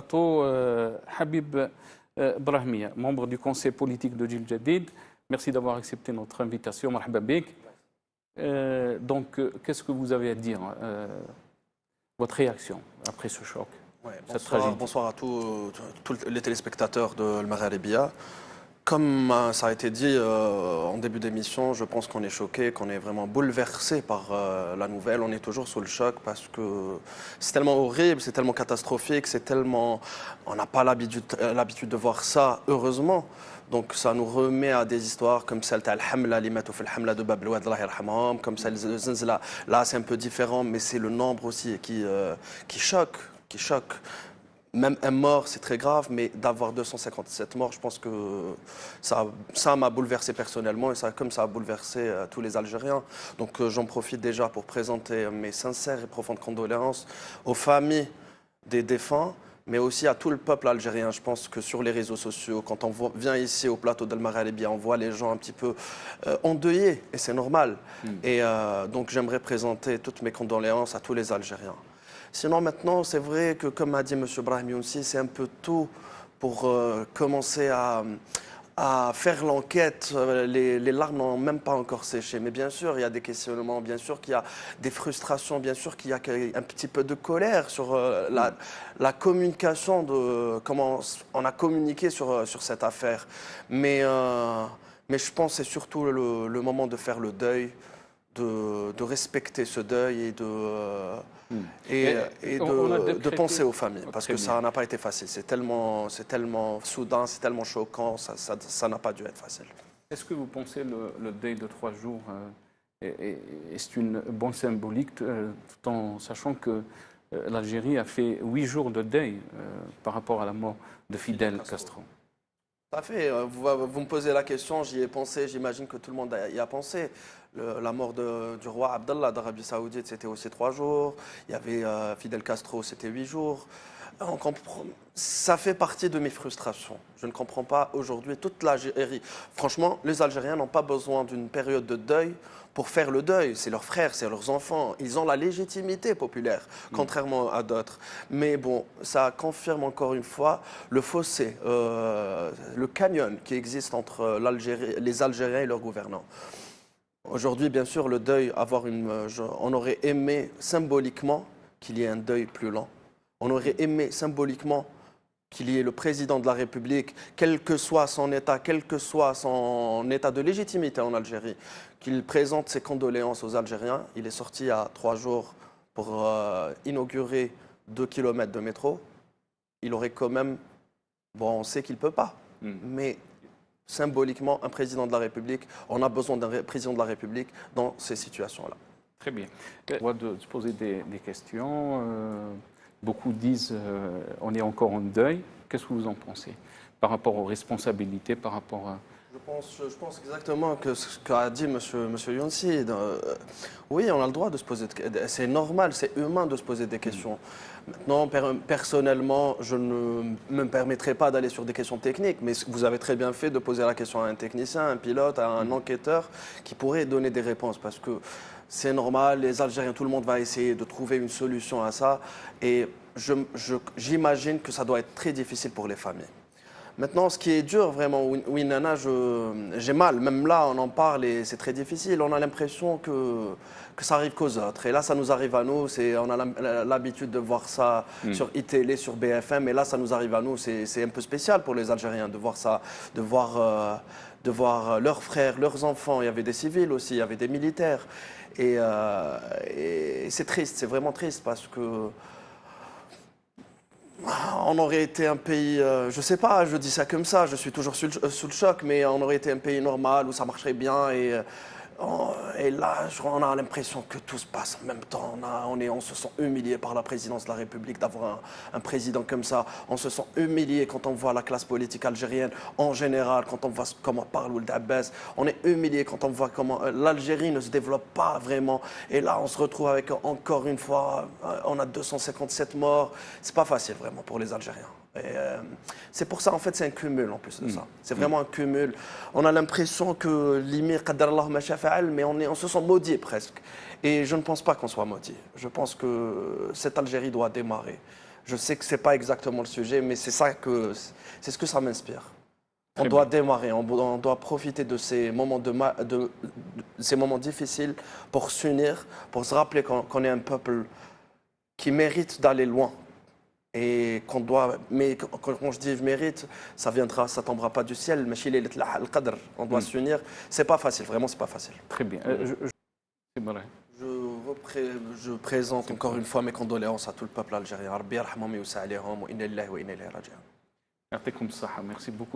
plateau Habib Brahmia, membre du conseil politique de Jil Jadid. Merci d'avoir accepté notre invitation. Marhaba bik. Donc, qu'est-ce que vous avez à dire, votre réaction après ce choc, cette tragédie? Bonsoir à tous les téléspectateurs de Al Magharibia. Comme ça a été dit en début d'émission, je pense qu'on est choqué, qu'on est vraiment bouleversé par la nouvelle. On est toujours sous le choc parce que c'est tellement horrible, c'est tellement catastrophique, c'est tellement... On n'a pas l'habitude de voir ça, heureusement. Donc ça nous remet à des histoires comme celle d'Al-Hamla, li matou fil Hamla de Bab el Oued, Allah yarhamhom, comme celle de Zenzla. Là, c'est un peu différent, mais c'est le nombre aussi qui choque, qui choque. Même un mort, c'est très grave, mais d'avoir 257 morts, je pense que ça m'a bouleversé personnellement et comme ça a bouleversé tous les Algériens. Donc j'en profite déjà pour présenter mes sincères et profondes condoléances aux familles des défunts, mais aussi à tout le peuple algérien. Je pense que sur les réseaux sociaux, quand on vient ici au plateau d'Al Magharibia, on voit les gens un petit peu endeuillés, et c'est normal. Et donc j'aimerais présenter toutes mes condoléances à tous les Algériens. Sinon, maintenant, c'est vrai que, comme a dit M. Brahmi aussi, c'est un peu tôt pour commencer à faire l'enquête. Les larmes n'ont même pas encore séché. Mais bien sûr, il y a des questionnements, bien sûr qu'il y a des frustrations, bien sûr qu'il y a un petit peu de colère sur la communication, de comment on a communiqué sur cette affaire. Mais je pense que c'est surtout le moment de faire le deuil, de respecter ce deuil et de penser aux familles, parce que ça n'a pas été facile. C'est tellement soudain, c'est tellement choquant, ça n'a pas dû être facile. Est-ce que vous pensez le deuil de 3 jours est une bonne symbolique, tout en sachant que l'Algérie a fait 8 jours de deuil par rapport à la mort de Fidel Castro? Tout à fait. Vous me posez la question, j'y ai pensé, j'imagine que tout le monde y a pensé. La mort du roi Abdallah d'Arabie Saoudite, c'était aussi 3 jours. Il y avait Fidel Castro, c'était 8 jours. Ça fait partie de mes frustrations. Je ne comprends pas aujourd'hui toute l'Algérie. Franchement, les Algériens n'ont pas besoin d'une période de deuil pour faire le deuil. C'est leurs frères, c'est leurs enfants. Ils ont la légitimité populaire, contrairement à d'autres. Mais bon, ça confirme encore une fois le fossé, le canyon qui existe entre les Algériens et leurs gouvernants. Aujourd'hui, bien sûr, le deuil, on aurait aimé symboliquement qu'il y ait un deuil plus lent. On aurait aimé symboliquement qu'il y ait le président de la République, quel que soit son état, quel que soit son état de légitimité en Algérie, qu'il présente ses condoléances aux Algériens. Il est sorti il y a 3 jours pour inaugurer 2 kilomètres de métro. Il aurait quand même... Bon, on sait qu'il ne peut pas, mais... Symboliquement, un président de la République, on a besoin d'un président de la République dans ces situations-là. Très bien. On va se poser des questions. Beaucoup disent on est encore en deuil. Qu'est-ce que vous en pensez par rapport aux responsabilités, par rapport à... Je pense exactement que ce qu'a dit M. Younsi. Oui, on a le droit de se poser... C'est normal, c'est humain de se poser des questions. Maintenant, personnellement, je ne me permettrai pas d'aller sur des questions techniques, mais vous avez très bien fait de poser la question à un technicien, un pilote, à un enquêteur qui pourrait donner des réponses, parce que c'est normal, les Algériens, tout le monde va essayer de trouver une solution à ça, et j'imagine que ça doit être très difficile pour les familles. Maintenant, ce qui est dur vraiment, oui, Nana, j'ai mal. Même là, on en parle et c'est très difficile. On a l'impression que ça arrive qu'aux autres. Et là, ça nous arrive à nous. On a l'habitude de voir ça sur ITL, sur BFM. Et là, ça nous arrive à nous. C'est un peu spécial pour les Algériens de voir ça, de voir leurs frères, leurs enfants. Il y avait des civils aussi, il y avait des militaires. Et c'est triste, c'est vraiment triste parce que... On aurait été un pays, je sais pas, je dis ça comme ça, je suis toujours sous le choc, mais on aurait été un pays normal où ça marcherait bien et là, on a l'impression que tout se passe en même temps. On se sent humilié par la présidence de la République d'avoir un président comme ça. On se sent humilié quand on voit la classe politique algérienne en général, quand on voit comment parle Ould Abbas. On est humilié quand on voit comment l'Algérie ne se développe pas vraiment. Et là, on se retrouve avec encore une fois, on a 257 morts. C'est pas facile vraiment pour les Algériens. C'est pour ça, en fait, c'est un cumul en plus de ça. C'est vraiment un cumul. On a l'impression que l'imir, qadarallah ma shafa'al, mais on se sent maudit presque. Et je ne pense pas qu'on soit maudit. Je pense que cette Algérie doit démarrer. Je sais que c'est pas exactement le sujet, mais c'est ce que ça m'inspire. On Très doit démarrer, on doit profiter de ces moments, ces moments difficiles pour s'unir, pour se rappeler qu'on est un peuple qui mérite d'aller loin. Et qu'on doit, mais quand je dis mérite, ça tombera pas du ciel. Mais on doit s'unir. C'est pas facile, vraiment, c'est pas facile. Très bien. C'est vrai. Je présente encore une fois mes condoléances à tout le peuple algérien. Rabbi yarhamhum wa yusa alayhum wa inna lillahi wa inna ilayhi raji'un. Merci beaucoup.